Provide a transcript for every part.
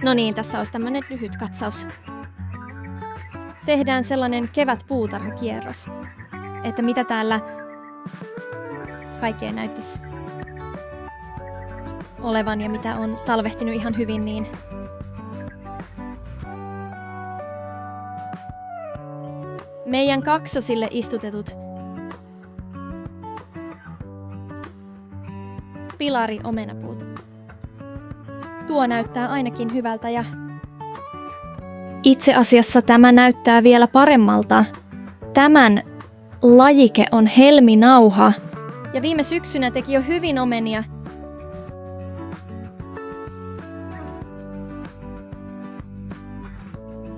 No niin, tässä olisi tämmönen lyhyt katsaus. Tehdään sellainen kevätpuutarhakierros, että mitä täällä kaikkea näyttäisi olevan ja mitä on talvehtinut ihan hyvin, niin meidän kaksosille istutetut pilari-omenapuut. Tuo näyttää ainakin hyvältä ja itse asiassa tämä näyttää vielä paremmalta. Tämän lajike on helminauha ja viime syksynä teki jo hyvin omenia.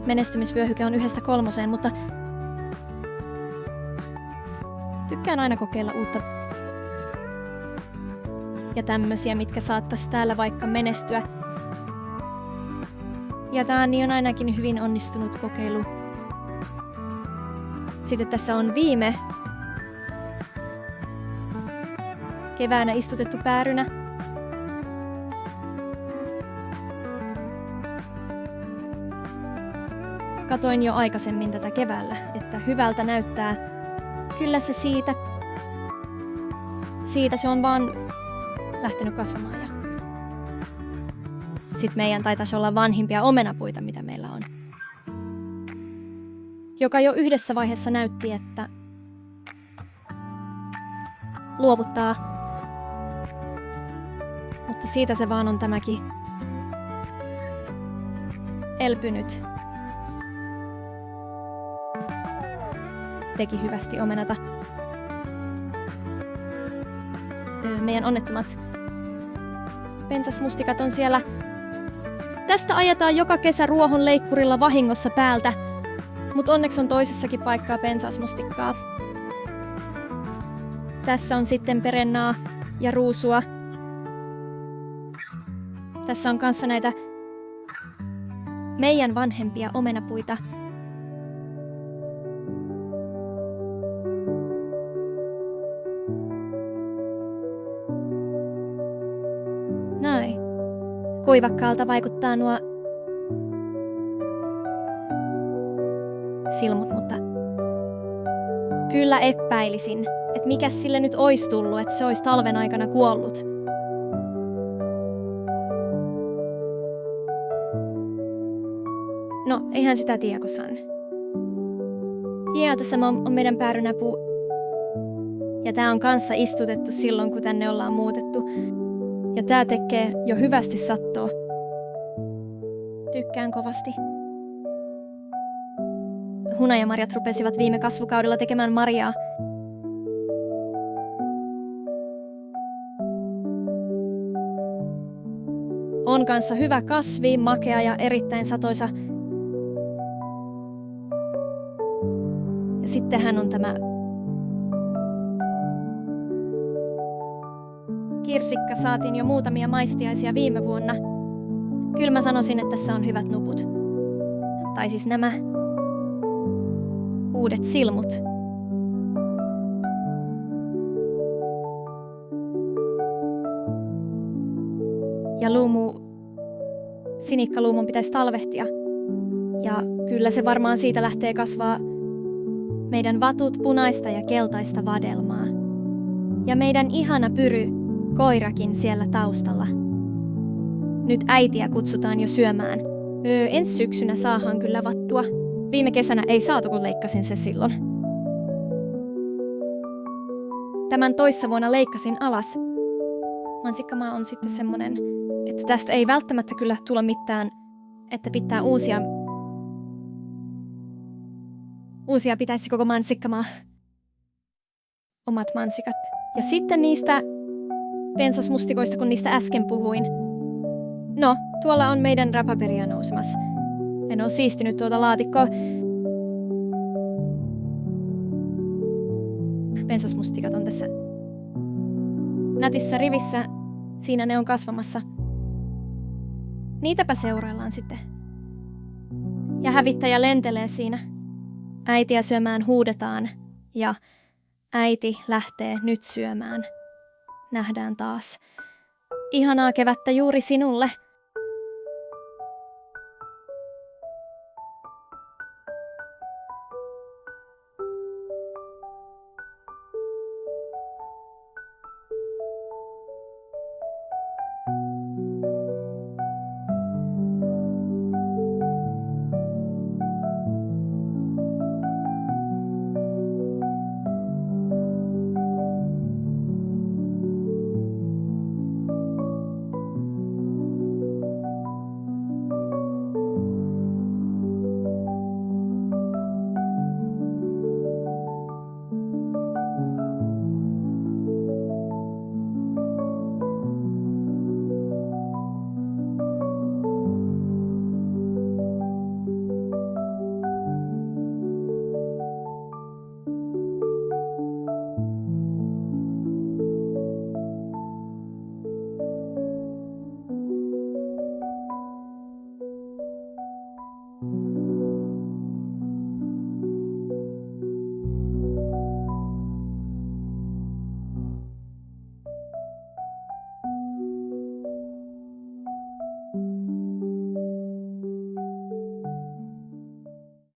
Menestymisvyöhyke on 1-3, mutta tykkään aina kokeilla uutta ja tämmösiä, mitkä saattaisi täällä vaikka menestyä. Ja tää on ainakin hyvin onnistunut kokeilu. Sitten tässä on viime keväänä istutettu päärynä. Katoin jo aikaisemmin tätä keväällä, että hyvältä näyttää. Kyllä se siitä se on vaan lähtenyt kasvamaan. Ja sitten meidän taitaisi olla vanhimpia omenapuita, mitä meillä on. Joka jo yhdessä vaiheessa näytti, että luovuttaa. Mutta siitä se vaan on tämäkin elpynyt. Teki hyvästi omenata. Meidän onnettomat pensasmustikat on siellä. Tästä ajetaan joka kesä ruohonleikkurilla vahingossa päältä, mutta onneksi on toisessakin paikkaa pensasmustikkaa. Tässä on sitten perennaa ja ruusua. Tässä on kanssa näitä meidän vanhempia omenapuita. Näin. Kuivakkaalta vaikuttaa nuo silmut, mutta kyllä epäilisin, että mikäs sille nyt ois tullut, että se olisi talven aikana kuollut. No, eihän sitä tiedä, kun Sanne. Ja tässä on meidän päärynäpuu. Ja tää on kanssa istutettu silloin, kun tänne ollaan muutettu. Ja tää tekee jo hyvästi sattoa. Tykkään kovasti. Hunajamarjat rupesivat viime kasvukaudella tekemään marjaa. On kanssa hyvä kasvi, makea ja erittäin satoisa. Ja sittenhän on tämä kirsikka, saatiin jo muutamia maistiaisia viime vuonna. Kyllä mä sanoisin, että tässä on hyvät nuput. Tai siis nämä uudet silmut. Ja sinikkaluumun pitäisi talvehtia. Ja kyllä se varmaan siitä lähtee kasvaa meidän vatut punaista ja keltaista vadelmaa. Ja meidän ihana pyry, koirakin siellä taustalla. Nyt äitiä kutsutaan jo syömään. Ensi syksynä saahan kyllä vattua. Viime kesänä ei saatu, kun leikkasin se silloin. Tämän toissa vuonna leikkasin alas. Mansikkamaa on sitten semmonen, että tästä ei välttämättä kyllä tule mitään, että pitää uusia pitäisi koko mansikkamaa. Omat mansikat. Ja sitten niistä pensasmustikoista, kun niistä äsken puhuin. No, tuolla on meidän rapaperia nousemassa. En oo siistinyt tuota laatikkoa. Pensasmustikat on tässä nätissä rivissä. Siinä ne on kasvamassa. Niitäpä seuraillaan sitten. Ja hävittäjä lentelee siinä. Äitiä syömään huudetaan ja äiti lähtee nyt syömään. Nähdään taas. Ihanaa kevättä juuri sinulle.